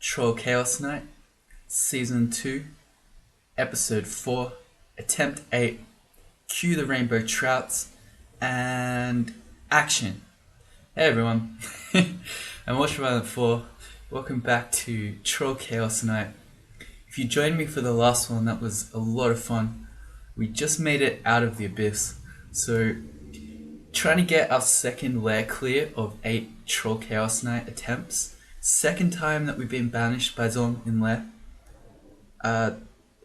Troll Chaos Night, Season 2, Episode 4, Attempt 8, Cue the Rainbow Trouts, and Action. Hey everyone, I'm Watchviolent4. Welcome back to Troll Chaos Night. If you joined me for the last one, that was a lot of fun. We just made it out of the abyss. So, trying to get our second lair clear of 8 Troll Chaos Night attempts. Second time that we've been banished by Zom in lair.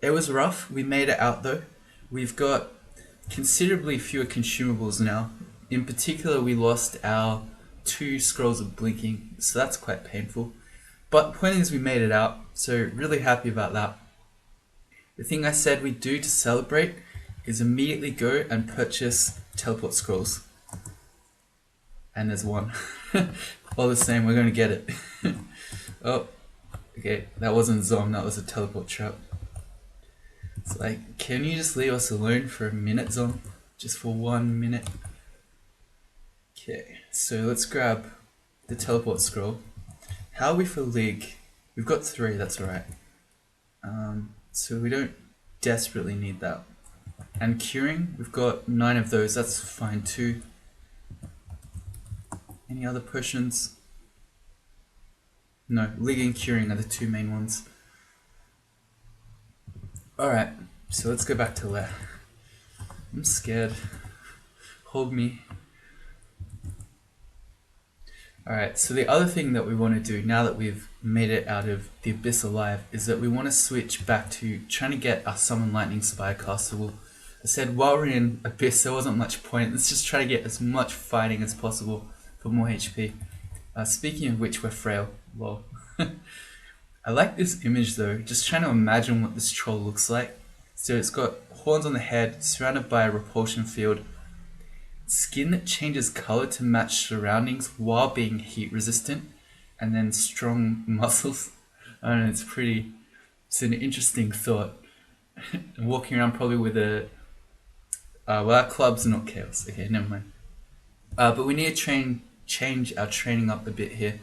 It was rough. We made it out though. We've got considerably fewer consumables now. In particular, we lost our 2 scrolls of blinking, so that's quite painful. But the point is we made it out, so really happy about that. The thing I said we'd do to celebrate is immediately go and purchase teleport scrolls. And there's one. All the same, we're going to get it. Oh, okay, that wasn't Zom, that was a teleport trap. It's like, can you just leave us alone for a minute, Zom? Just for 1 minute. Okay, so let's grab the teleport scroll. How are we for League? We've got 3, that's alright. So we don't desperately need that. And curing, we've got 9 of those, that's fine too. Any other potions? No, League and curing are the 2 main ones. Alright, so let's go back to lair. I'm scared. Hold me. Alright, so the other thing that we want to do now that we've made it out of the abyss alive is that we want to switch back to trying to get our summon lightning spire castable. I said while we're in abyss there wasn't much point, let's just try to get as much fighting as possible for more HP. Speaking of which, we're frail. Lol. I like this image though, just trying to imagine what this troll looks like. So it's got horns on the head, surrounded by a repulsion field, skin that changes color to match surroundings while being heat resistant, and then strong muscles. I don't know, it's an interesting thought. Walking around probably with a, well, our club's not chaos, okay, never mind. But we need to change our training up a bit here.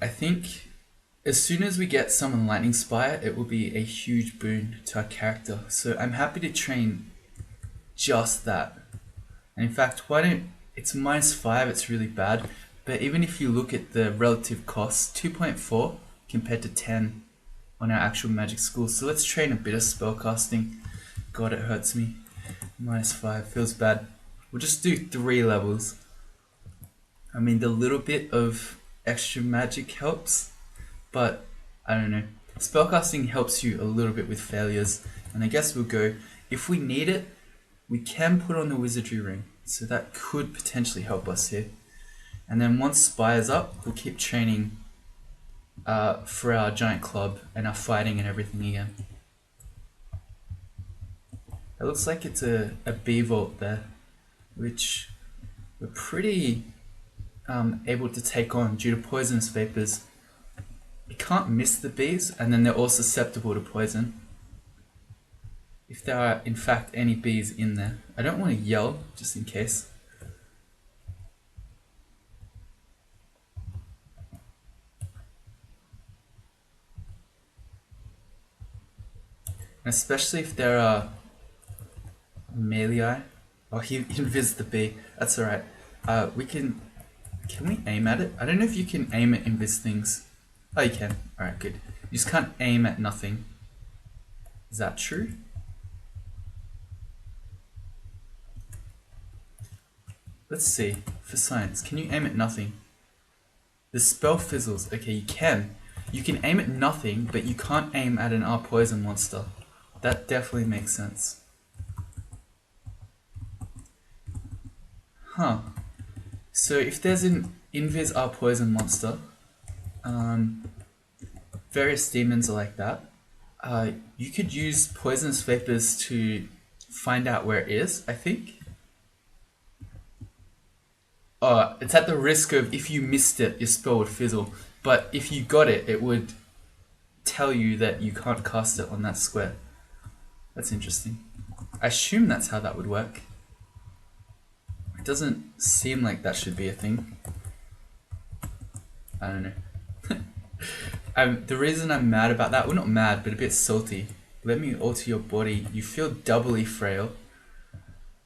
I think as soon as we get Summon Lightning Spire, it will be a huge boon to our character. So I'm happy to train just that. And in fact, it's -5, it's really bad. But even if you look at the relative costs, 2.4 compared to 10 on our actual magic school. So let's train a bit of spellcasting. God, it hurts me. -5, feels bad. We'll just do 3 levels. I mean, the little bit of extra magic helps, but I don't know. Spellcasting helps you a little bit with failures, and I guess we'll go. If we need it, we can put on the wizardry ring, so that could potentially help us here. And then once Spire's up, we'll keep training for our giant club and our fighting and everything again. It looks like it's a bee vault there, which we're pretty able to take on due to poisonous vapors. You can't miss the bees, and then they're all susceptible to poison. If there are in fact any bees in there. I don't want to yell, just in case. Especially if there are melee. Oh, he invis the bee. That's alright. Can we aim at it? I don't know if you can aim at invis things. Oh, you can. Alright, good. You just can't aim at nothing. Is that true? Let's see. For science, can you aim at nothing? The spell fizzles. Okay, you can. You can aim at nothing, but you can't aim at an poison monster. That definitely makes sense. Huh. So if there's an invis poison monster, various demons are like that, you could use poisonous vapors to find out where it is, I think. It's at the risk of, if you missed it, your spell would fizzle, but if you got it, it would tell you that you can't cast it on that square. That's interesting. I assume that's how that would work. It doesn't seem like that should be a thing. I don't know. The reason I'm mad about that, well, not mad, but a bit salty. Let me alter your body. You feel doubly frail.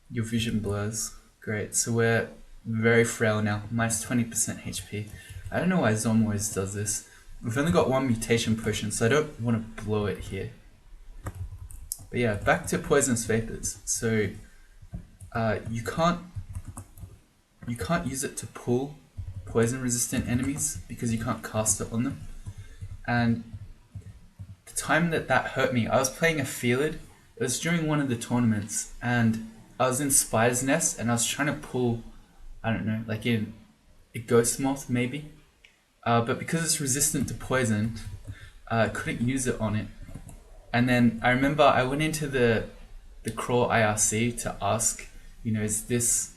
Your vision blurs. Great. So we're very frail now. Minus 20% HP. I don't know why Zom always does this. We've only got one mutation potion, so I don't want to blow it here. But yeah, back to poisonous vapors. So you can't use it to pull poison resistant enemies because you can't cast it on them. And the time that hurt me, I was playing a field. It was during one of the tournaments, and I was in Spider's Nest, and I was trying to pull, I don't know, like in a ghost moth maybe. But because it's resistant to poison, I couldn't use it on it. And then I remember I went into the crawl IRC to ask, is this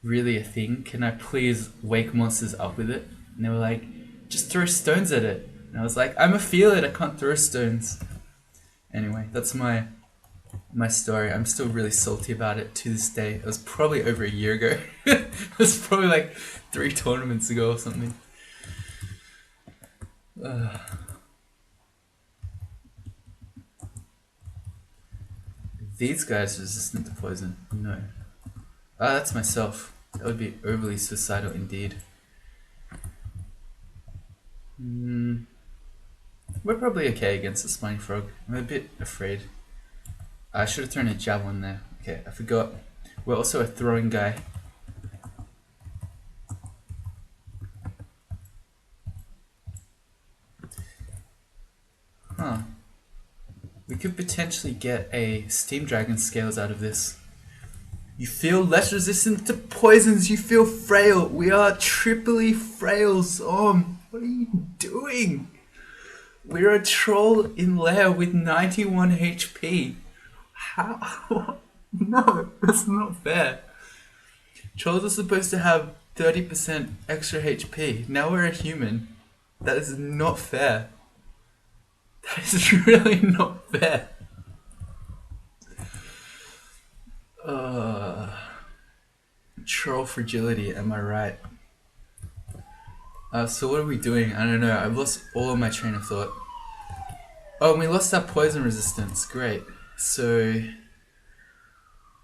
really a thing? Can I please wake monsters up with it? And they were like, just throw stones at it. And I was like, I'm a field, I can't throw stones. Anyway, that's my story. I'm still really salty about it to this day. It was probably over a year ago. It was probably like 3 tournaments ago or something. These guys are resistant to poison. No. That's myself. That would be overly suicidal indeed. We're probably okay against the spiny frog. I'm a bit afraid. I should have thrown a javelin there. Okay, I forgot. We're also a throwing guy. Huh. We could potentially get a steam dragon scales out of this. You feel less resistant to poisons. You feel frail. We are triply frail, Zom. What are you doing? We're a troll in lair with 91 HP. How? No, that's not fair. Trolls are supposed to have 30% extra HP. Now we're a human. That is not fair. That is really not fair. Troll fragility, am I right? So what are we doing? I don't know. I've lost all of my train of thought. Oh, we lost our poison resistance. Great. So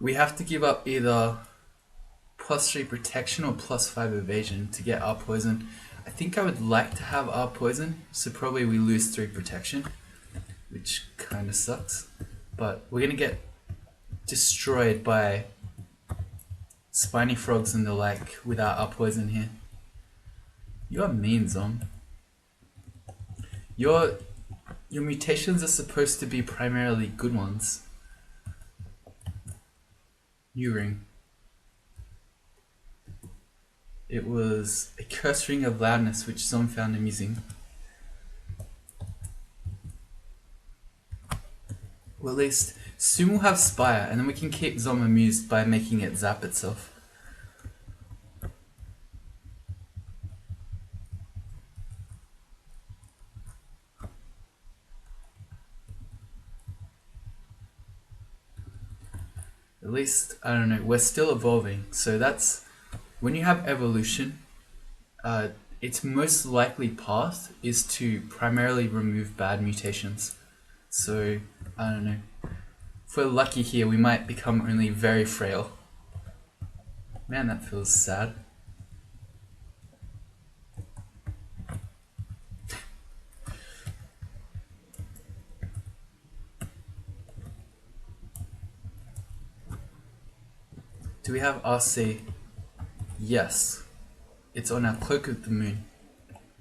we have to give up either +3 protection or +5 evasion to get our poison. I think I would like to have our poison, so probably we lose 3 protection, which kind of sucks. But we're gonna get destroyed by spiny frogs and the like without our poison here. You are mean, Zom. Your mutations are supposed to be primarily good ones. U-ring. It was a curse ring of loudness which Zom found amusing. Well, at least soon we'll have Spire, and then we can keep Zom amused by making it zap itself. At least, I don't know, we're still evolving. So that's, when you have evolution, its most likely path is to primarily remove bad mutations. So, I don't know. If we're lucky here, we might become only very frail. Man, that feels sad. Do we have RC? Yes. It's on our Cloak of the Moon.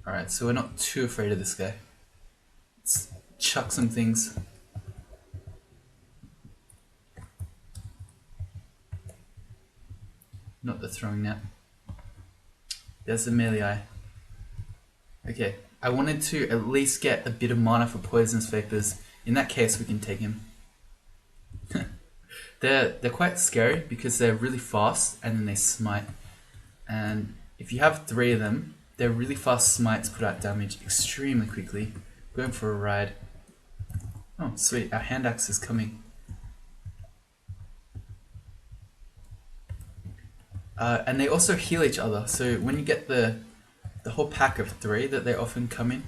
Alright, so we're not too afraid of this guy. Let's chuck some things. Not the throwing net. There's the melee eye. Okay, I wanted to at least get a bit of mana for poisonous vapors. In that case, we can take him. They're quite scary because they're really fast and then they smite. And if you have 3 of them, their really fast smites put out damage extremely quickly. Going for a ride. Oh, sweet, our hand axe is coming. And they also heal each other. So when you get the whole pack of 3 that they often come in,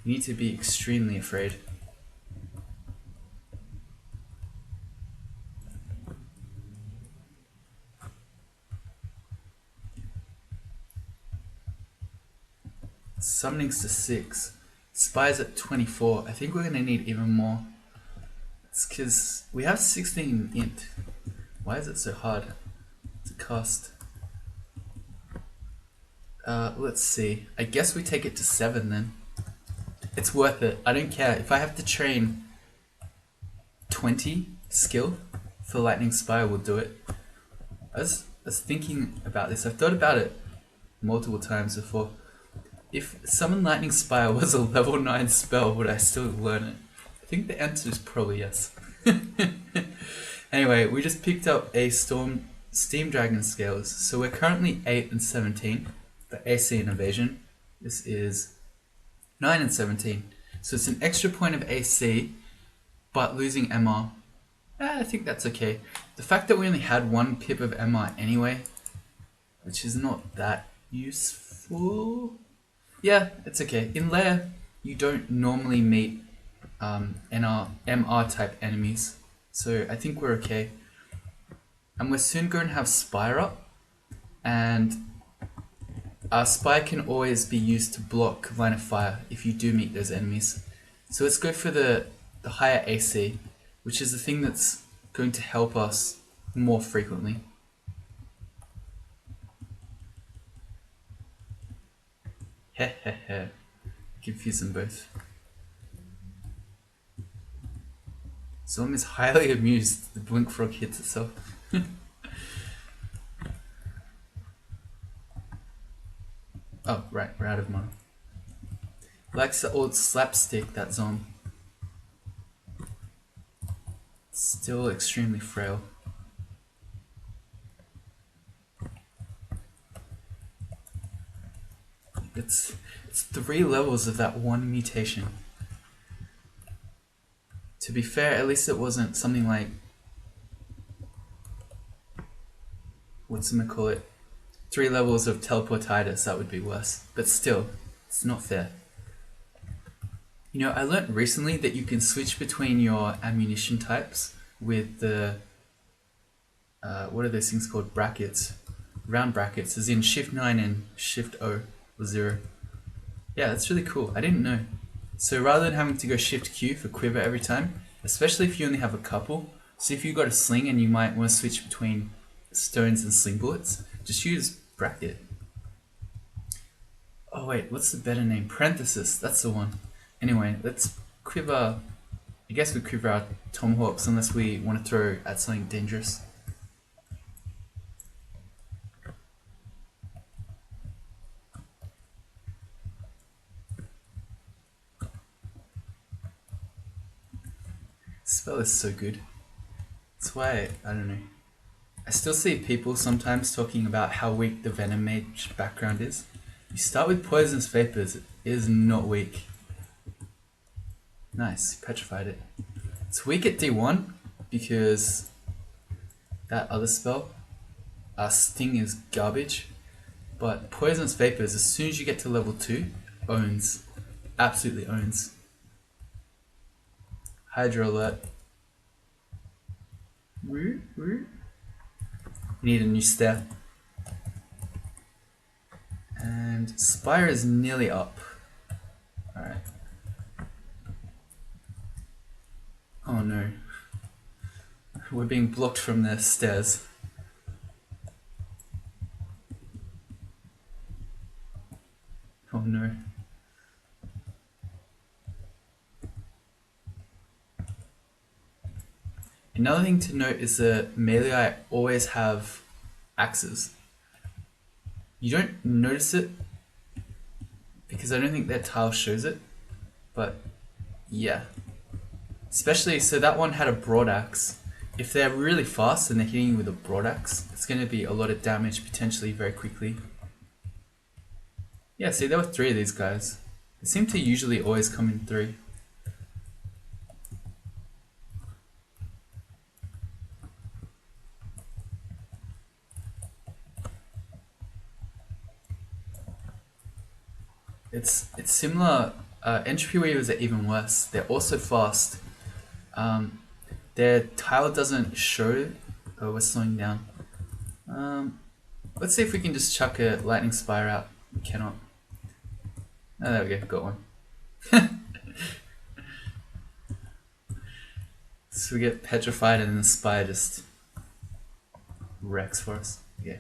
You need to be extremely afraid. Summoning's to 6. Spire's at 24. I think we're going to need even more. It's because we have 16 int. Why is it so hard to cast? Let's see. I guess we take it to 7 then. It's worth it. I don't care. If I have to train 20 skill for Lightning Spire, we'll do it. I was thinking about this. I've thought about it multiple times before. If Summon Lightning Spire was a level 9 spell, would I still learn it? I think the answer is probably yes. Anyway, we just picked up a Steam Dragon scales. So we're currently 8 and 17 for AC and evasion. This is 9 and 17. So it's an extra point of AC, but losing MR. I think that's okay. The fact that we only had 1 pip of MR anyway, which is not that useful. Yeah, it's okay. In lair, you don't normally meet MR type enemies, so I think we're okay. And we're soon going to have Spire up, and Spire can always be used to block line of fire if you do meet those enemies. So let's go for the higher AC, which is the thing that's going to help us more frequently. Hehehe. Confuse them both. Zom is highly amused the blink frog hits itself. Oh, right, we're out of mana. Likes the old slapstick, that Zom. Still extremely frail. It's 3 levels of that one mutation. To be fair, at least it wasn't something like, whatchamacallit, 3 levels of teleportitis. That would be worse. But still, it's not fair. You know, I learnt recently that you can switch between your ammunition types with the, what are those things called? Brackets. Round brackets, as in Shift 9 and Shift O or 0. Yeah, that's really cool. I didn't know. So rather than having to go Shift Q for quiver every time, especially if you only have a couple, so if you've got a sling and you might want to switch between stones and sling bullets, just use bracket. Oh wait, what's the better name? Parenthesis, that's the one. Anyway, let's quiver, I guess we quiver our tomahawks unless we want to throw at something dangerous. This spell is so good. That's why, I don't know. I still see people sometimes talking about how weak the Venom Mage background is. You start with Poisonous Vapors, it is not weak. Nice, petrified it. It's weak at D1 because that other spell, Sting, is garbage. But Poisonous Vapors, as soon as you get to level 2, owns. Absolutely owns. Hydra alert. We need a new step. And Spire is nearly up. Alright. Oh no. We're being blocked from the stairs. Oh no. Another thing to note is that melee always have axes. You don't notice it because I don't think their tile shows it, but yeah. Especially, so that one had a broad axe. If they're really fast and they're hitting you with a broad axe, it's going to be a lot of damage potentially very quickly. Yeah, see, there were 3 of these guys. They seem to usually always come in 3. It's similar Entropy weavers are even worse. They're also fast. Their tile doesn't show. Oh, we're slowing down. Let's see if we can just chuck a lightning spire out. We cannot. Oh, there we go, got one. So we get petrified and then the spire just wrecks for us. Yeah.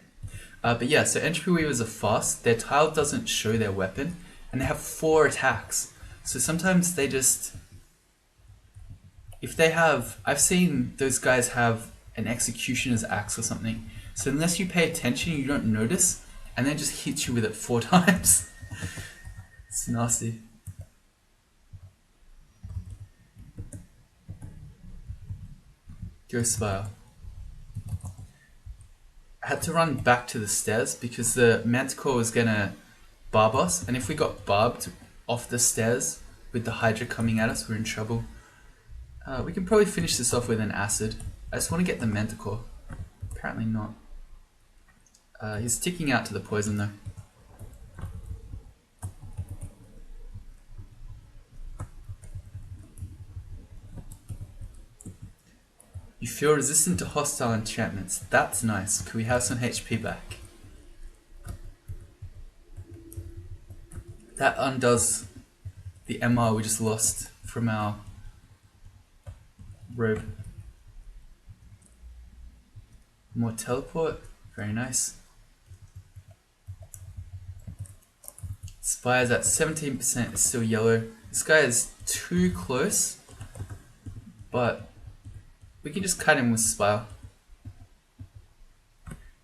But yeah, so entropy weavers are fast. Their tile doesn't show their weapon, and they have 4 attacks. So sometimes they just, if they have, I've seen those guys have an executioner's axe or something. So unless you pay attention, you don't notice, and then just hit you with it 4 times. It's nasty. Go spire. I had to run back to the stairs because the manticore was gonna barb us, and if we got barbed off the stairs with the hydra coming at us, we're in trouble. We can probably finish this off with an acid. I just want to get the manticore. Apparently not. He's ticking out to the poison though. You feel resistant to hostile enchantments. That's nice. Could we have some HP back? That undoes the MR we just lost from our robe. More teleport. Very nice. Spire's at 17%. It's still yellow. This guy is too close, but we can just cut him with spire.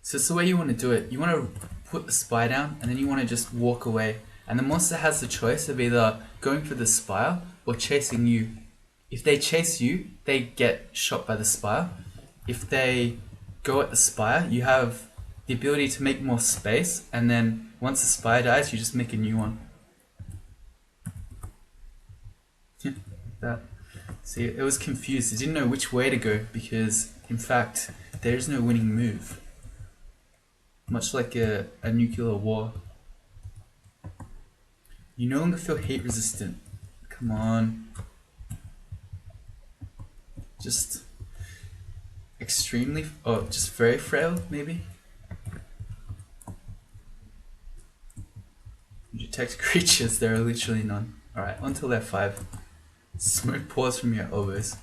So it's the way you want to do it. You want to put the spire down and then you want to just walk away. And the monster has the choice of either going for the spire or chasing you. If they chase you, they get shot by the spire. If they go at the spire, you have the ability to make more space, and then once the spire dies, you just make a new one. That. See, it was confused. It didn't know which way to go because, in fact, there is no winning move. Much like a nuclear war. You no longer feel heat resistant. Come on. Just extremely, just very frail, maybe? You detect creatures, there are literally none. Alright, on to lair 5. Smoke pours from your elbows.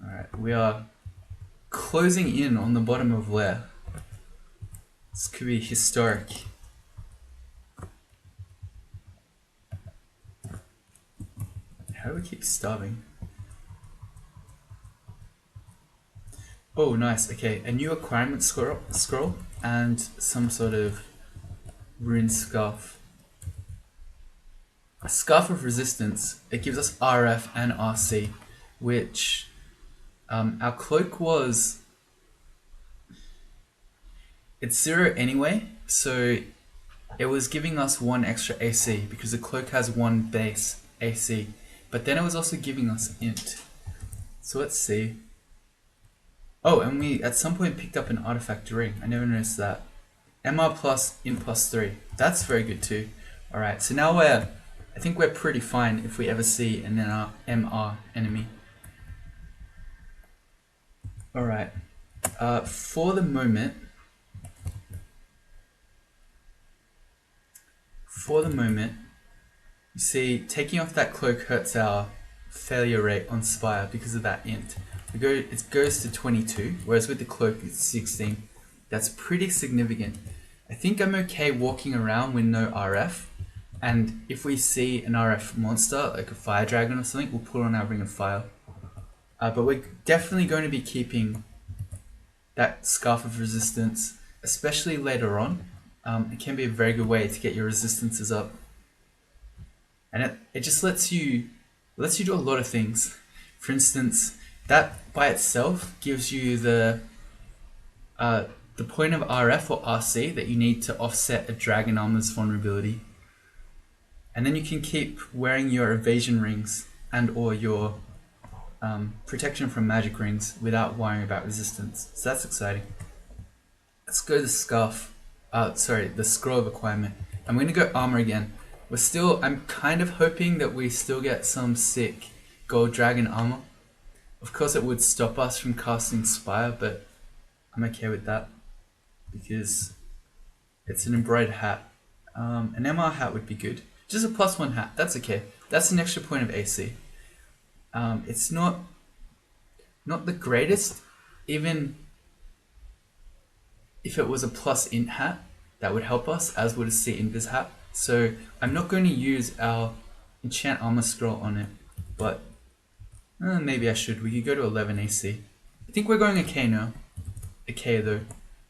Alright, we are closing in on the bottom of lair. This could be historic. How do we keep starving? Oh, nice. Okay, a new acquirement scroll and some sort of rune scarf. A scarf of resistance. It gives us RF and RC, which our cloak was. It's 0 anyway, so it was giving us 1 extra AC because the cloak has 1 base AC, but then it was also giving us int. So let's see. Oh, and we at some point picked up an artifact ring. I never noticed that. MR plus int plus 3. That's very good too. Alright, so now I think we're pretty fine if we ever see an MR enemy. Alright, for the moment, you see, taking off that cloak hurts our failure rate on Spire because of that int. It goes to 22, whereas with the cloak it's 16. That's pretty significant. I think I'm okay walking around with no RF, and if we see an RF monster, like a fire dragon or something, we'll put on our ring of fire. But we're definitely going to be keeping that scarf of resistance, especially later on. It can be a very good way to get your resistances up. And it just lets you do a lot of things. For instance, that by itself gives you the point of RF or RC that you need to offset a dragon armor's vulnerability. And then you can keep wearing your evasion rings and or your protection from magic rings without worrying about resistance. So that's exciting. Let's go to the scarf. The scroll of acquirement. I'm going to go armor again. I'm kind of hoping that we still get some sick gold dragon armor. Of course it would stop us from casting spire, but I'm okay with that because it's an embroidered hat. An MR hat would be good. Just a +1 hat, that's okay. That's an extra point of AC. It's not the greatest, even if it was a +int hat, that would help us, as would a C invis hat. So I'm not going to use our enchant armor scroll on it, but maybe I should. We could go to 11 AC. I think we're going okay now. Okay though,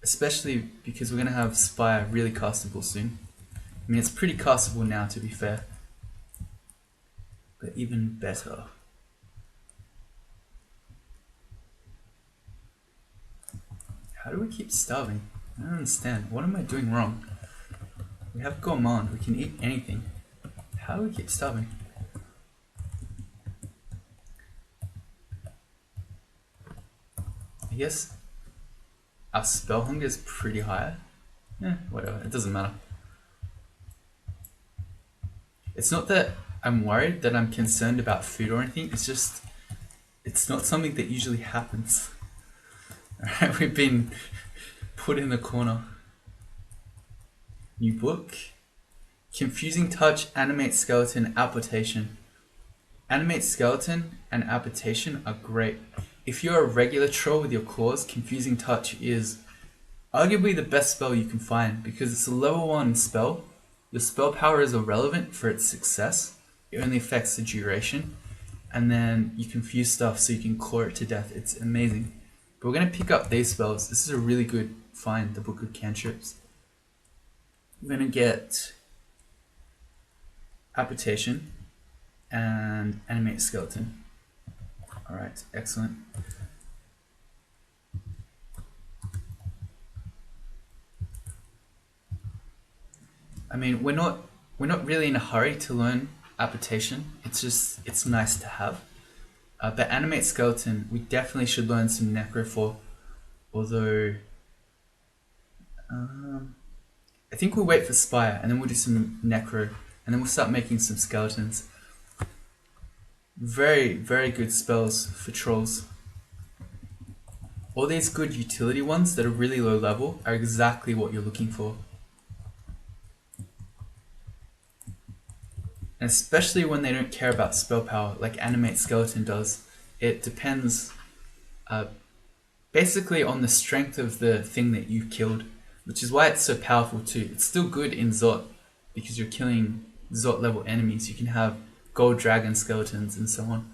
especially because we're going to have Spire really castable soon. I mean, it's pretty castable now, to be fair, but even better. How do we keep starving? I don't understand. What am I doing wrong? We have gourmand. We can eat anything. How do we keep starving? I guess our spell hunger is pretty high. Whatever. It doesn't matter. It's not that I'm worried, that I'm concerned about food or anything. It's just, it's not something that usually happens. Alright, we've been put in the corner. New book. Confusing Touch, Animate Skeleton, Application. Animate Skeleton and Application are great. If you're a regular troll with your claws, Confusing Touch is arguably the best spell you can find because it's a level 1 spell. Your spell power is irrelevant for its success. It only affects the duration. And then you confuse stuff so you can claw it to death. It's amazing. But we're going to pick up these spells. This is a really good find, the Book of Cantrips. We're going to get Application and Animate Skeleton. Alright, excellent. I mean, we're not really in a hurry to learn Application. It's nice to have. But Animate Skeleton, we definitely should learn some Necro for. Although, I think we'll wait for Spire and then we'll do some Necro and then we'll start making some skeletons. Very, very good spells for trolls. All these good utility ones that are really low level are exactly what you're looking for. And especially when they don't care about spell power, like Animate Skeleton does. It depends basically on the strength of the thing that you've killed, which is why it's so powerful too. It's still good in Zot, because you're killing Zot level enemies. You can have gold dragon skeletons and so on.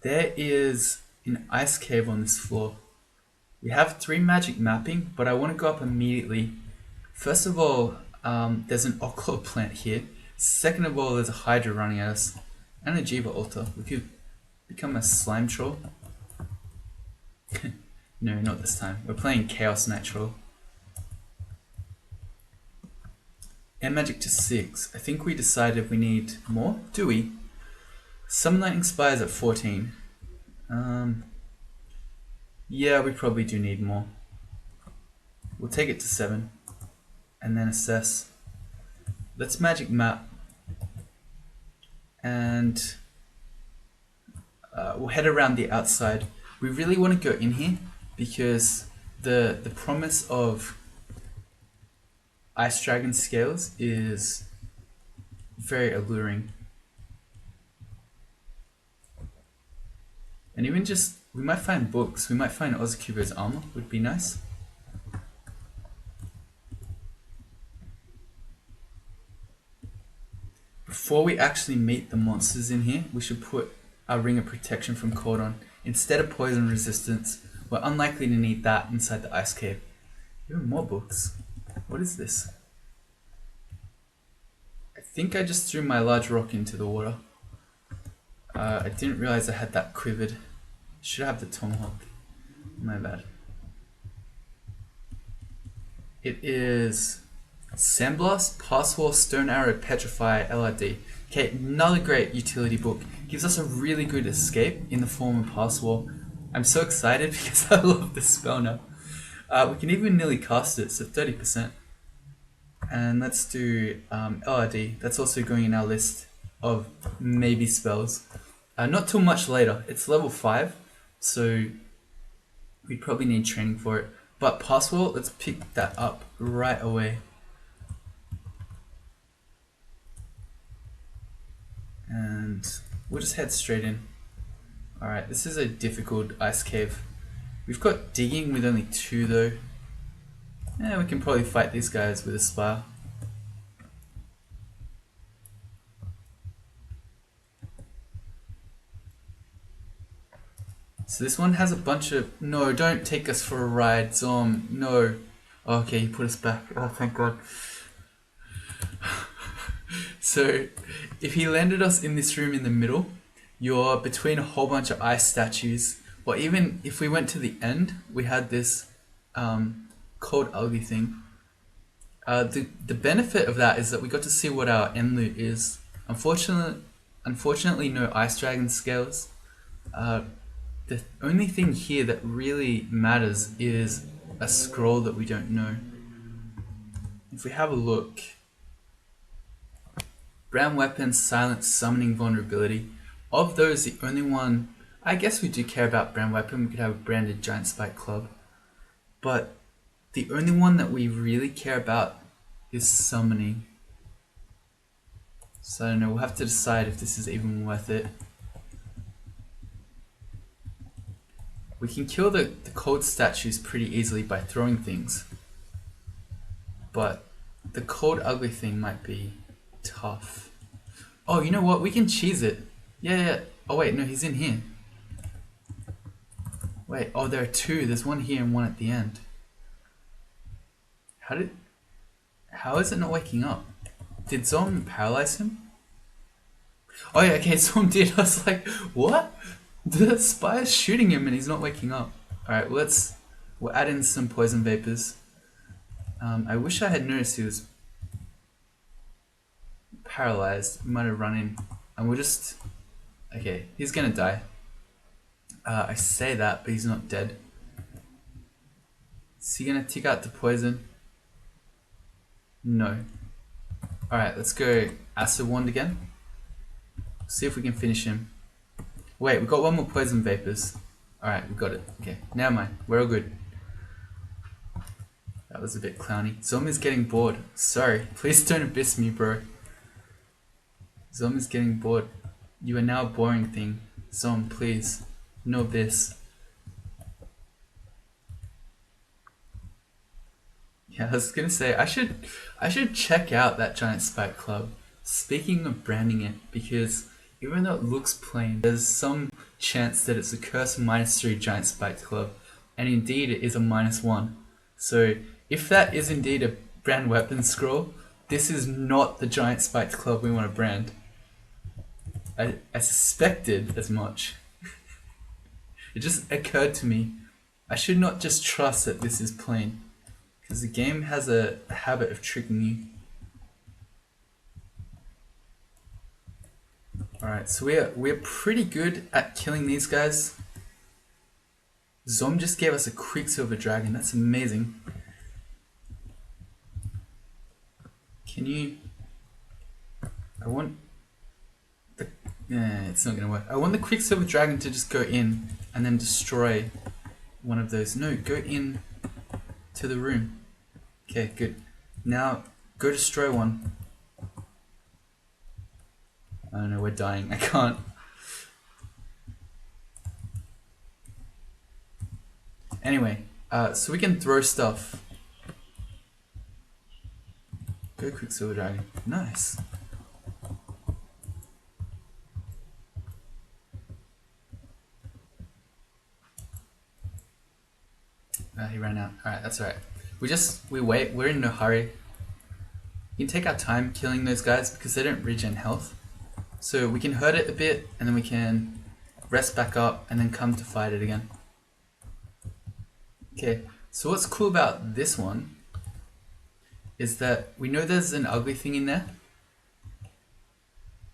There is an ice cave on this floor. We have 3 magic mapping, but I want to go up immediately. First of all, there's an Oclo plant here. Second of all, there's a Hydra running at us. And a Jiva altar. We could become a slime troll. No, not this time. We're playing Chaos Knight Troll. Air magic to 6. I think we decided we need more. Do we? Summon Lightning Spires at 14. Yeah, we probably do need more. We'll take it to 7. And then assess. Let's magic map. And we'll head around the outside. We really want to go in here because the promise of Ice Dragon scales is very alluring. And even just, we might find books. We might find Ozakubo's armor, would be nice. Before we actually meet the monsters in here, we should put our Ring of Protection from Cold on. Instead of poison resistance, we're unlikely to need that inside the ice cave. Even more books. What is this? I think I just threw my large rock into the water. I didn't realize I had that quivered. Should have the tomahawk. My bad. It is Sandblast, Passwall, Stone Arrow, Petrify, LRD. Okay, another great utility book. Gives us a really good escape in the form of Passwall. I'm so excited because I love this spell now. We can even nearly cast it, so 30%. And let's do LRD. That's also going in our list of maybe spells. Not too much later. It's level 5, so we probably need training for it. But Password, let's pick that up right away. And we'll just head straight in. Alright, this is a difficult ice cave. We've got digging with only 2 though. Yeah, we can probably fight these guys with a spire. So this one has a bunch of... No, don't take us for a ride, Zom. No. Okay, you put us back. Oh, thank God. So, if he landed us in this room in the middle, you're between a whole bunch of ice statues. Or even if we went to the end, we had this cold ugly thing. The benefit of that is that we got to see what our end loot is. Unfortunately, no ice dragon scales. The only thing here that really matters is a scroll that we don't know. If we have a look, brown weapon, silent summoning vulnerability. Of those, the only one, I guess we do care about brown weapon. We could have a branded giant spike club, but the only one that we really care about is summoning. So I don't know. We'll have to decide if this is even worth it. We can kill the cold statues pretty easily by throwing things, but the cold ugly thing might be tough. Oh, you know what? We can cheese it. Yeah. Oh wait, no, he's in here. Wait, oh, there are 2. There's one here and one at the end. How is it not waking up? Did Zom paralyze him? Oh yeah, okay, Zom did. I was like, what? The spire's shooting him and he's not waking up. Alright, we'll add in some poison vapors. I wish I had noticed he was paralyzed. We might have run in. And we'll just... Okay, he's gonna die. I say that, but he's not dead. Is he gonna tick out the poison? No. Alright, let's go Acid Wand again. See if we can finish him. Wait, we got 1 more poison vapors. Alright, we got it. Okay, never mind. We're all good. That was a bit clowny. Zom is getting bored. Sorry, please don't abyss me, bro. Zom is getting bored. You are now a boring thing. Zom, please. No abyss. Yeah, I was gonna say, I should check out that giant spike club. Speaking of branding it, because even though it looks plain, there's some chance that it's a curse -3 giant spiked club, and indeed it is a -1. So if that is indeed a brand weapon scroll, this is not the giant spiked club we want to brand. I suspected as much. It just occurred to me, I should not just trust that this is plain, because the game has a habit of tricking you. Alright, so we're pretty good at killing these guys. Zom just gave us a Quicksilver Dragon, that's amazing. Can you... it's not gonna work. I want the Quicksilver Dragon to just go in and then destroy one of those. No, go in to the room. Okay, good. Now, go destroy one. I don't know, we're dying. I can't. Anyway, so we can throw stuff. Go Quicksilver Dragon. Nice. He ran out. Alright, that's alright. We wait. We're in no hurry. We can take our time killing those guys because they don't regen health. So we can hurt it a bit and then we can rest back up and then come to fight it again. Okay, so what's cool about this one is that we know there's an ugly thing in there.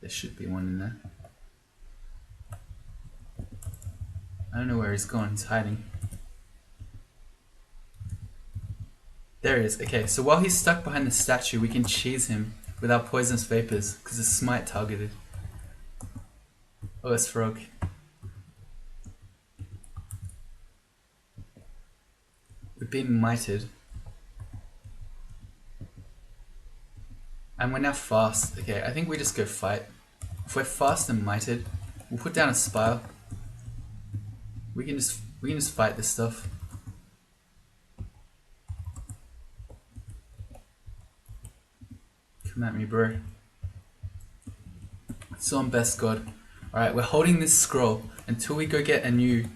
There should be one in there. I don't know where he's gone, he's hiding. There he is. Okay, so while he's stuck behind the statue, we can cheese him with our poisonous vapors because it's smite targeted. Oh, it's frog. We've been mited. And we're now fast. Okay, I think we just go fight. If we're fast and mited, we'll put down a spire. We can just fight this stuff. Come at me, bro. So I'm best god. Alright, we're holding this scroll until we go get a new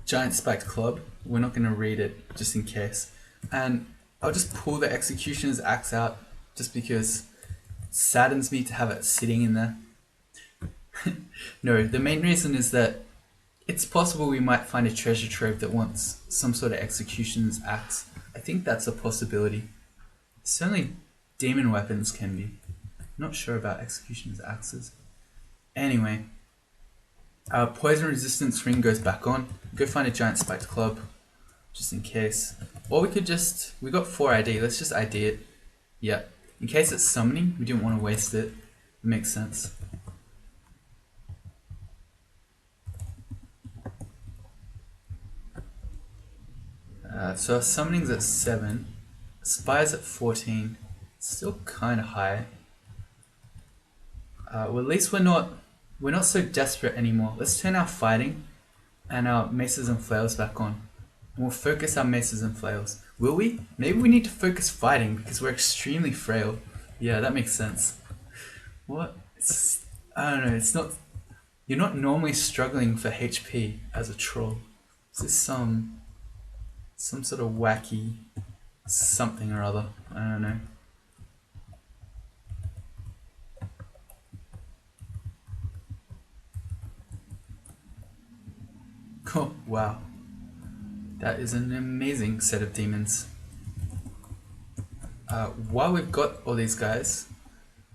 giant spiked club. We're not going to read it, just in case. And I'll just pull the executioner's axe out, just because it saddens me to have it sitting in there. No, the main reason is that it's possible we might find a treasure trove that wants some sort of executioner's axe. I think that's a possibility. Certainly demon weapons can be. Not sure about executioner's axes. Anyway, our poison resistance ring goes back on. Go find a giant spiked club, just in case. Or we could just, we got 4 ID, let's just ID it. Yeah, in case it's summoning, we didn't want to waste it. It makes sense. So our summoning's at 7, spire's at 14, still kind of high. Well, at least we're not so desperate anymore. Let's turn our fighting and our maces and flails back on. And we'll focus our maces and flails. Will we? Maybe we need to focus fighting because we're extremely frail. Yeah, that makes sense. What? I don't know, it's not... You're not normally struggling for HP as a troll. Is this some sort of wacky something or other? I don't know. Oh, wow. That is an amazing set of demons. While we've got all these guys,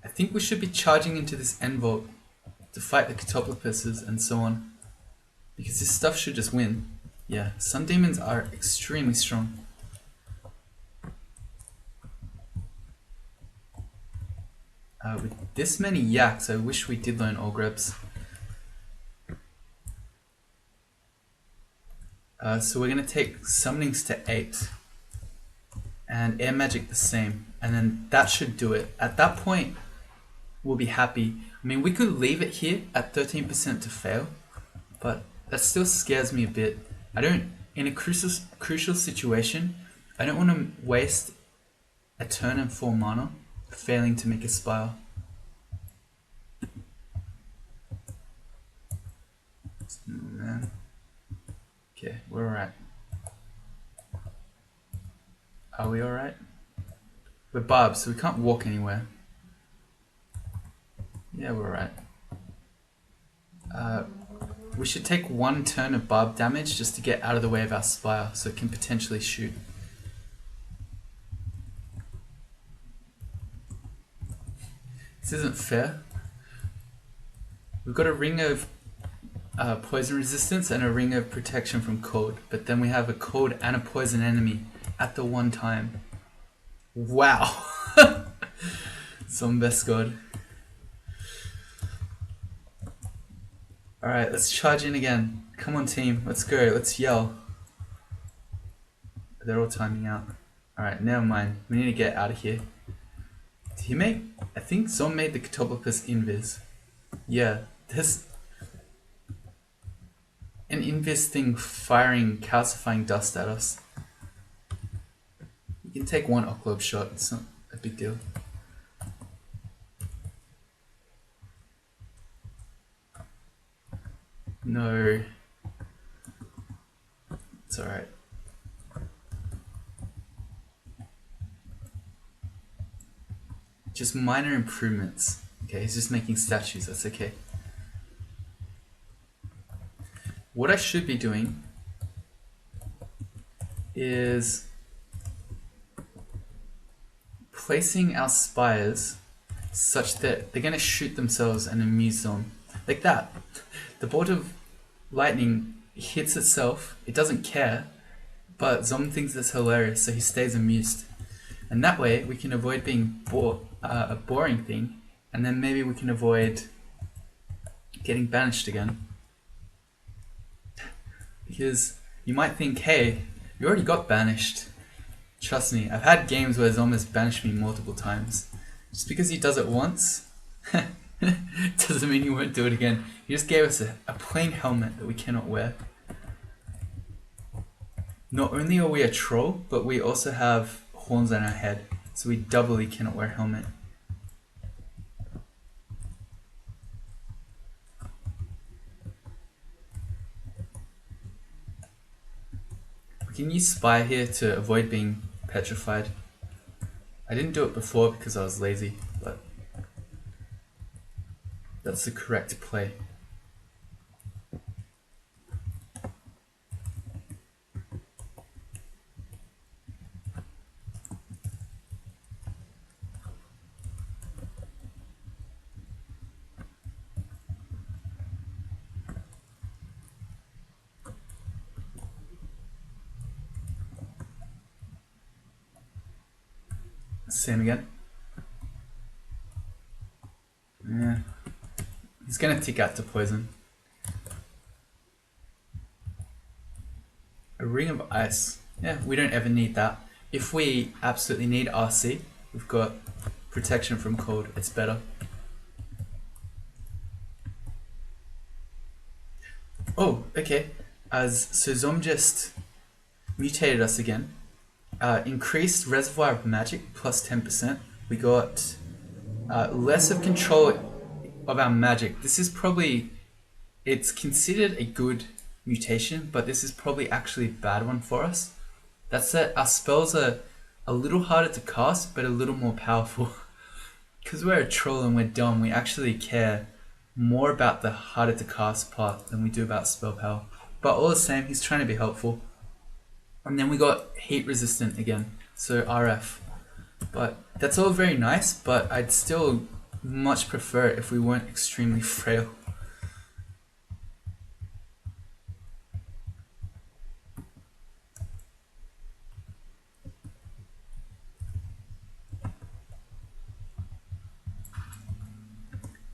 I think we should be charging into this end vault to fight the catoplopuses and so on. Because this stuff should just win. Yeah, some demons are extremely strong. With this many yaks, I wish we did learn Orgrebs. So we're going to take summonings to 8 and air magic the same, and then that should do it. At that point we'll be happy. I mean, we could leave it here at 13% to fail, but that still scares me a bit. In a crucial situation, I don't want to waste a turn and 4 mana failing to make a spire. Okay, we're alright. Are we alright? We're barbed, so we can't walk anywhere. Yeah, we're alright. We should take 1 turn of barb damage just to get out of the way of our spire so it can potentially shoot. This isn't fair. We've got a ring of poison resistance and a ring of protection from cold, but then we have a cold and a poison enemy at the one time. Wow. Some best god. Alright, let's charge in again. Come on team, let's go, let's yell. They're all timing out. Alright, never mind, we need to get out of here. Did he make... I think Zon made the Catoplops invis. Yeah, there's an invis thing firing calcifying dust at us. You can take 1 Oclobe shot, it's not a big deal. No. It's alright. Just minor improvements. Okay, he's just making statues, that's okay. What I should be doing is placing our spires such that they're going to shoot themselves and amuse them. Like that. The bolt of lightning hits itself, it doesn't care, but Zom thinks it's hilarious, so he stays amused. And that way we can avoid being a boring thing, and then maybe we can avoid getting banished again. Because you might think, hey, you already got banished. Trust me, I've had games where Zom has banished me multiple times. Just because he does it once doesn't mean he won't do it again. He just gave us a plain helmet that we cannot wear. Not only are we a troll, but we also have horns on our head, so we doubly cannot wear a helmet. We can use spire here to avoid being petrified. I didn't do it before because I was lazy, but that's the correct play. Same again. Yeah. He's gonna tick out to poison. A ring of ice. Yeah, we don't ever need that. If we absolutely need RC, we've got protection from cold. It's better. Oh, okay. So Zom just mutated us again. Increased reservoir of magic plus 10%. We got less of control of our magic. This is probably, it's considered a good mutation, but this is probably actually a bad one for us. That's that our spells are a little harder to cast, but a little more powerful. Because we're a troll and we're dumb, we actually care more about the harder to cast part than we do about spell power. But all the same, he's trying to be helpful. And then we got heat resistant again, so RF. But that's all very nice, but I'd still much prefer it if we weren't extremely frail.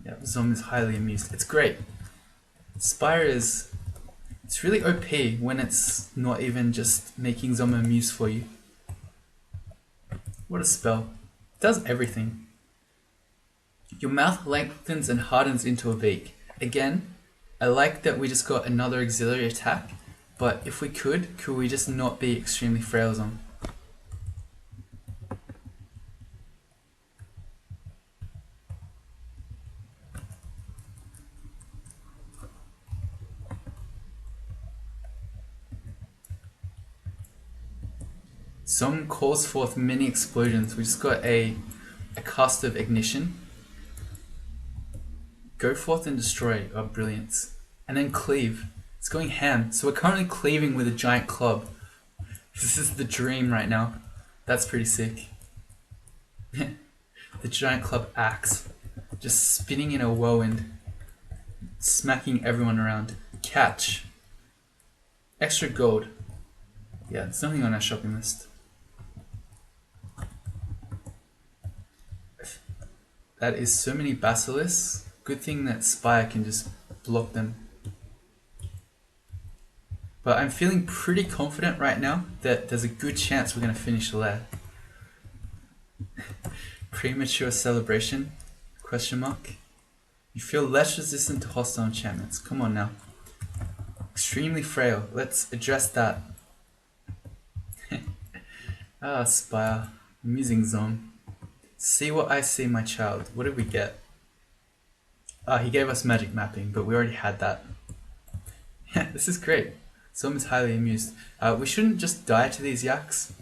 Yeah, Zom is highly amused. It's great. Spire is, it's really OP when it's not even just making Zom amused for you. What a spell. It does everything. Your mouth lengthens and hardens into a beak. Again, I like that we just got another auxiliary attack, but if we could we just not be extremely frail Zom? Zom calls forth many explosions. We just got a cast of ignition. Go forth and destroy. Oh, brilliance. And then cleave. It's going ham. So we're currently cleaving with a giant club. This is the dream right now. That's pretty sick. The giant club axe. Just spinning in a whirlwind. Smacking everyone around. Catch. Extra gold. Yeah, there's nothing on our shopping list. That is so many basilisks. Good thing that Spire can just block them. But I'm feeling pretty confident right now that there's a good chance we're going to finish the lair. Premature celebration? Question mark. You feel less resistant to hostile enchantments. Come on now. Extremely frail. Let's address that. Ah, Spire. Amusing Zom. See what I see, my child. What did we get? He gave us magic mapping, but we already had that. Yeah, this is great. Zom is highly amused. We shouldn't just die to these yaks.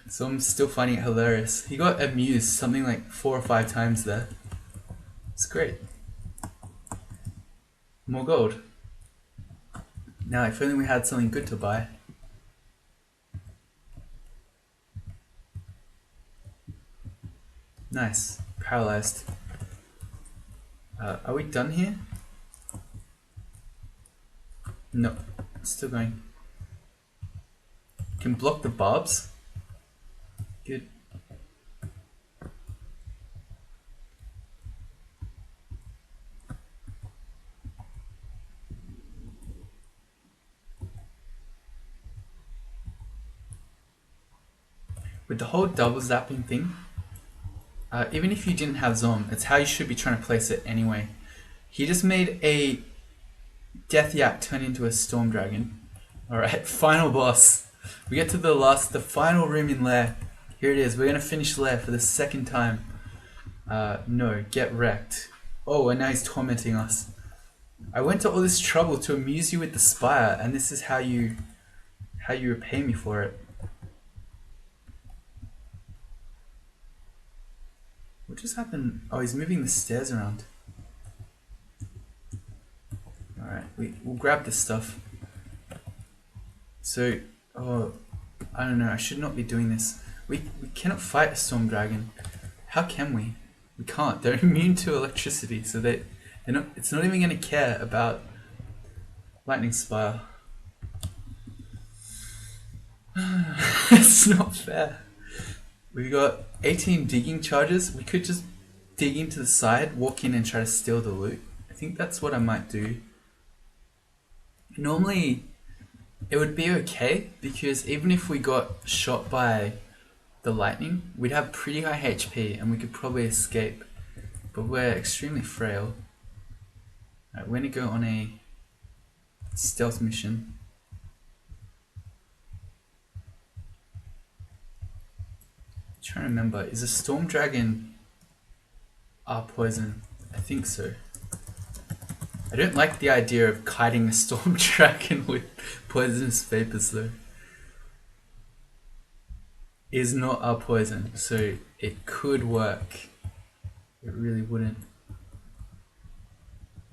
Zom's still finding it hilarious. He got amused something like 4 or 5 times there. It's great. More gold. Now, if only we had something good to buy. Nice. Paralyzed. Are we done here? No. Still going. can block the barbs. Good. With the whole double zapping thing, even if you didn't have Zom, it's how you should be trying to place it anyway. He just made a Death Yak turn into a Storm Dragon. Alright, final boss. We get to the final room in Lair. Here it is. We're going to finish Lair for the second time. No, get wrecked. Oh, and now he's tormenting us. I went to all this trouble to amuse you with the spire, and this is how you repay me for it. What just happened? Oh, he's moving the stairs around. Alright, we'll grab this stuff. So, oh, I don't know, I should not be doing this. We cannot fight a Storm Dragon. How can we? We can't. They're immune to electricity, so it's not even going to care about Lightning Spire. It's not fair. We've got 18 digging charges. We could just dig into the side, walk in and try to steal the loot. I think that's what I might do. Normally, it would be okay, because even if we got shot by the lightning, we'd have pretty high HP and we could probably escape. But we're extremely frail. Alright, we're going to go on a stealth mission. I'm trying to remember, is a Storm Dragon poison? I think so. I don't like the idea of kiting a Storm Dragon with poisonous vapors though. Is not our poison, so it could work. It really wouldn't.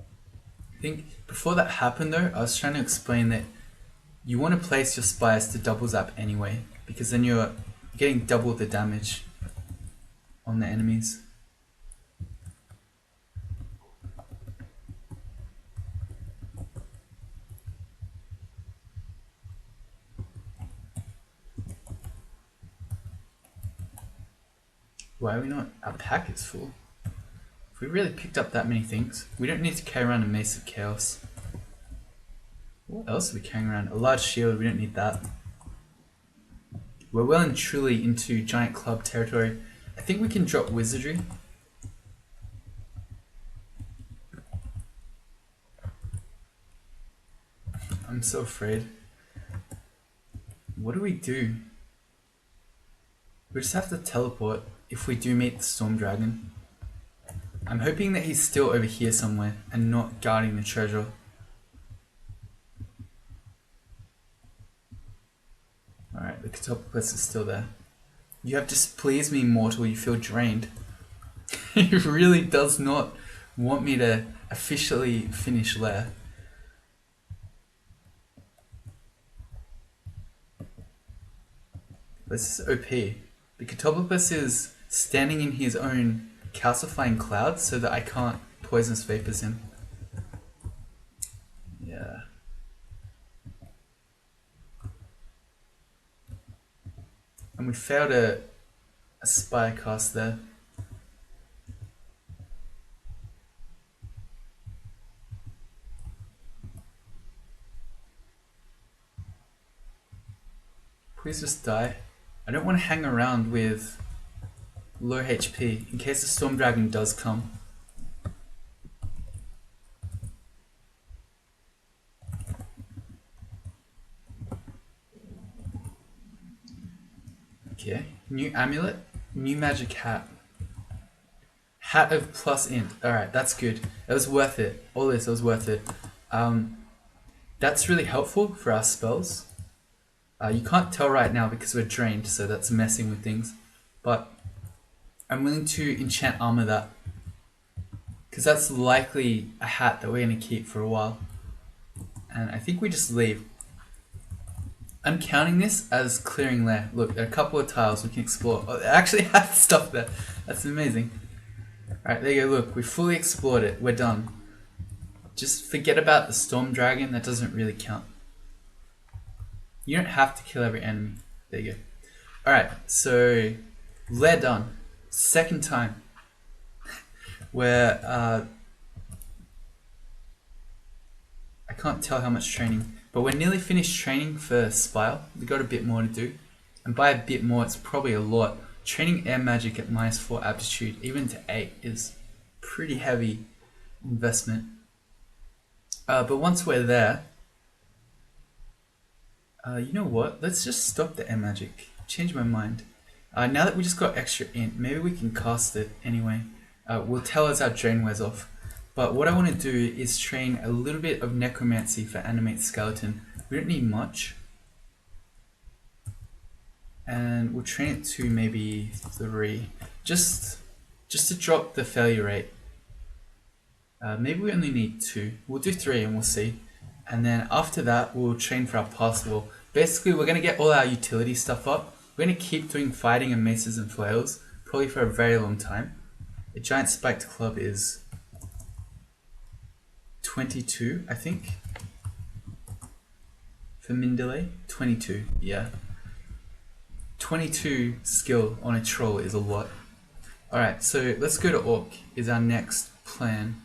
I think before that happened though, I was trying to explain that you want to place your spires to double zap anyway, because then you're getting double the damage on the enemies. Why are we not? Our pack is full. If we really picked up that many things, we don't need to carry around a Mace of Chaos. What else are we carrying around? A large shield, we don't need that. We're well and truly into Giant Club territory. I think we can drop Wizardry. I'm so afraid. What do? We just have to teleport if we do meet the Storm Dragon. I'm hoping that he's still over here somewhere and not guarding the treasure. Alright, the Catopopus is still there. You have displeased me, mortal. You feel drained. He really does not want me to officially finish Lair. This is OP. The Catopopus is standing in his own calcifying cloud so that I can't poisonous vapors him. Yeah. And we failed a spire cast there. Please just die. I don't want to hang around with low HP in case the Storm Dragon does come. Okay, new amulet, new magic hat. Hat of plus int. Alright, that's good. It was worth it. All this, it was worth it. That's really helpful for our spells. You can't tell right now because we're drained, so that's messing with things. But I'm willing to enchant armor that, because that's likely a hat that we're going to keep for a while. And I think we just leave. I'm counting this as clearing Lair. Look, there are a couple of tiles we can explore. Oh, it actually has stuff there. That's amazing. Alright, there you go. Look, we fully explored it. We're done. Just forget about the Storm Dragon. That doesn't really count. You don't have to kill every enemy. There you go. Alright, so lair done. Second time. Where I can't tell how much training, but we're nearly finished training for spire. We got a bit more to do. And by a bit more, it's probably a lot. Training air magic at -4 aptitude, even to 8, is pretty heavy investment. But once we're there, you know what? Let's just stop the air magic. Change my mind. Now that we just got extra int, maybe we can cast it anyway. We'll tell as our drain wears off. But what I want to do is train a little bit of necromancy for animate skeleton. We don't need much. And we'll train it to maybe 3. Just to drop the failure rate. Maybe we only need 2. We'll do 3 and we'll see. And then after that, we'll train for our pastoral. Basically, we're going to get all our utility stuff up. We're going to keep doing fighting and maces and flails, probably for a very long time. A giant spiked club is 22, I think. For min delay, 22, yeah. 22 skill on a troll is a lot. Alright, so let's go to Orc, is our next plan.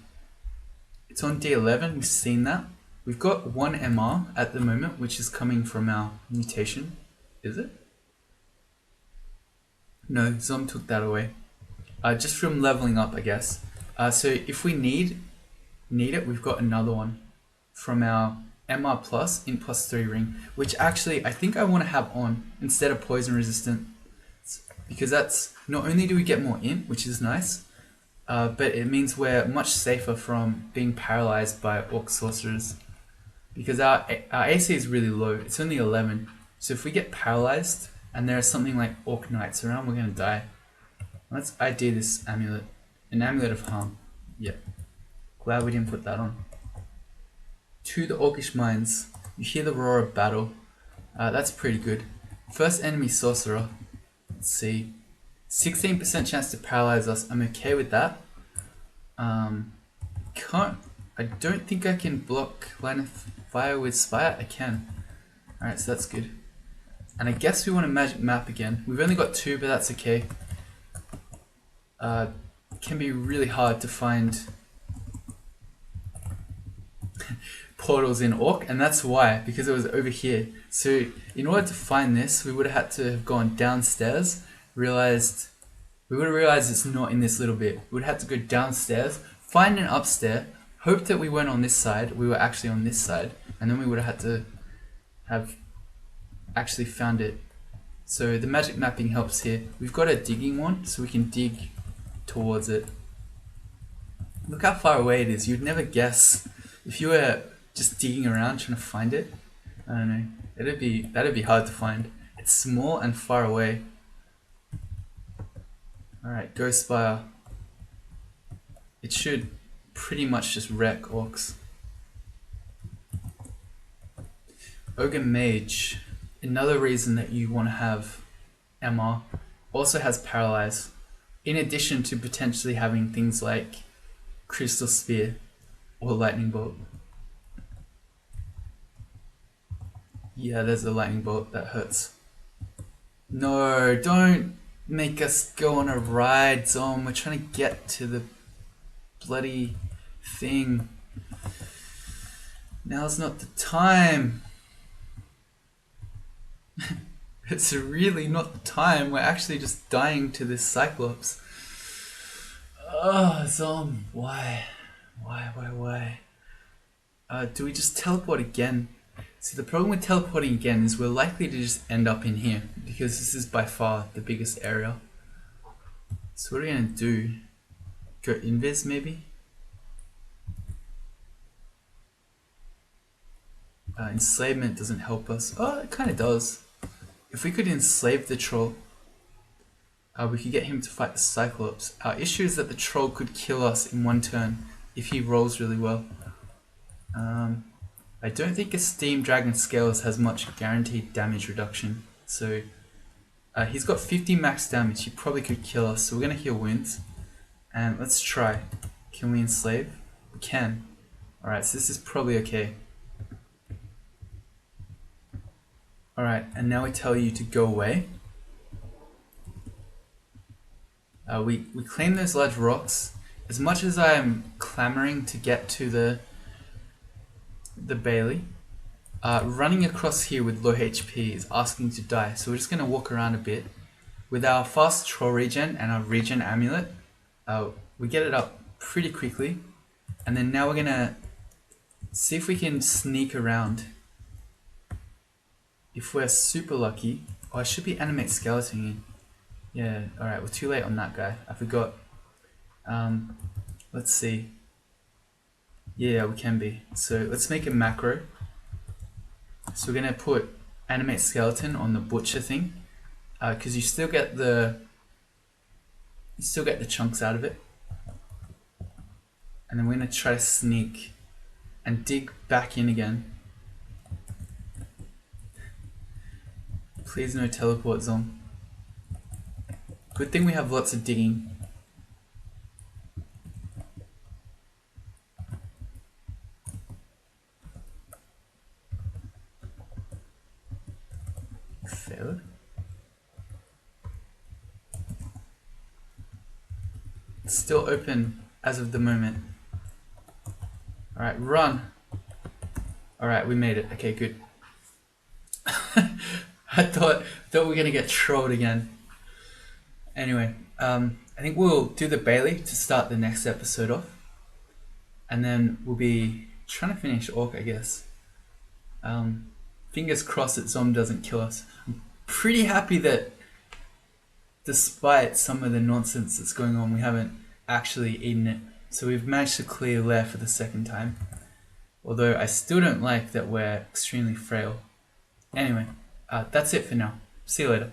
It's on D11, we've seen that. We've got 1 MR at the moment, which is coming from our mutation. Is it? No, Zom took that away. Just from leveling up, I guess. So if we need it, we've got another one from our MR plus int +3 ring, which actually I think I want to have on instead of poison resistant, because that's not only do we get more int, which is nice, but it means we're much safer from being paralyzed by orc sorcerers, because our AC is really low. It's only 11, so if we get paralyzed and there's something like orc knights around, we're gonna die. Let's ID this amulet, an amulet of harm. Yep. Glad we didn't put that on. To the orcish mines, you hear the roar of battle. That's pretty good. First enemy sorcerer. Let's see. 16% chance to paralyze us. I'm okay with that. I don't think I can block line of fire with spire. I can. Alright, so that's good. And I guess we want a magic map again. We've only got 2, but that's okay. It can be really hard to find portals in Orc, and that's why, because it was over here. So in order to find this, we would have had to have gone downstairs, we would have realized it's not in this little bit. We would have to go downstairs, find an upstairs, hope that we weren't on this side, we were actually on this side, and then we would have had to have actually found it. So the magic mapping helps here. We've got a digging one, so we can dig towards it. Look how far away it is. You'd never guess if you were just digging around trying to find it. I don't know. That'd be hard to find. It's small and far away. Alright, go spire. It should pretty much just wreck orcs. Ogre Mage. Another reason that you want to have MR. Also has paralyze. In addition to potentially having things like Crystal Spear or Lightning Bolt. Yeah, there's a Lightning Bolt that hurts. No, don't make us go on a ride, Zom. We're trying to get to the bloody thing. Now's not the time. It's really not the time. We're actually just dying to this Cyclops. Oh, Zom, why? Why? Do we just teleport again? See, the problem with teleporting again is we're likely to just end up in here, because this is by far the biggest area. So what are we gonna do? Go invis maybe? Enslavement doesn't help us. Oh, it kind of does. If we could enslave the troll, we could get him to fight the Cyclops. Our issue is that the troll could kill us in 1 turn if he rolls really well. I don't think a Steam Dragon Scales has much guaranteed damage reduction. So he's got 50 max damage. He probably could kill us. So we're going to heal wounds. And let's try. Can we enslave? We can. Alright, so this is probably okay. Alright, and now we tell you to go away. We claim those large rocks. As much as I'm clamoring to get to the Bailey, running across here with low HP is asking to die. So we're just going to walk around a bit. With our fast troll regen and our regen amulet, we get it up pretty quickly. And then now we're going to see if we can sneak around. If we're super lucky, I should be animate skeleton. Yeah, alright, we're too late on that guy. I forgot. Let's see. Yeah, we can be. So let's make a macro. So we're gonna put animate skeleton on the butcher thing, because you still get the chunks out of it. And then we're gonna try to sneak and dig back in again. Please no teleport zone. Good thing we have lots of digging. Failed. It's still open as of the moment. Alright, run. Alright, we made it. Okay, good. I thought we were gonna get trolled again. Anyway, I think we'll do the Bailey to start the next episode off. And then we'll be trying to finish Orc, I guess. Fingers crossed that Zom doesn't kill us. I'm pretty happy that despite some of the nonsense that's going on, we haven't actually eaten it. So we've managed to clear lair for the second time. Although I still don't like that we're extremely frail. Anyway, that's it for now. See you later.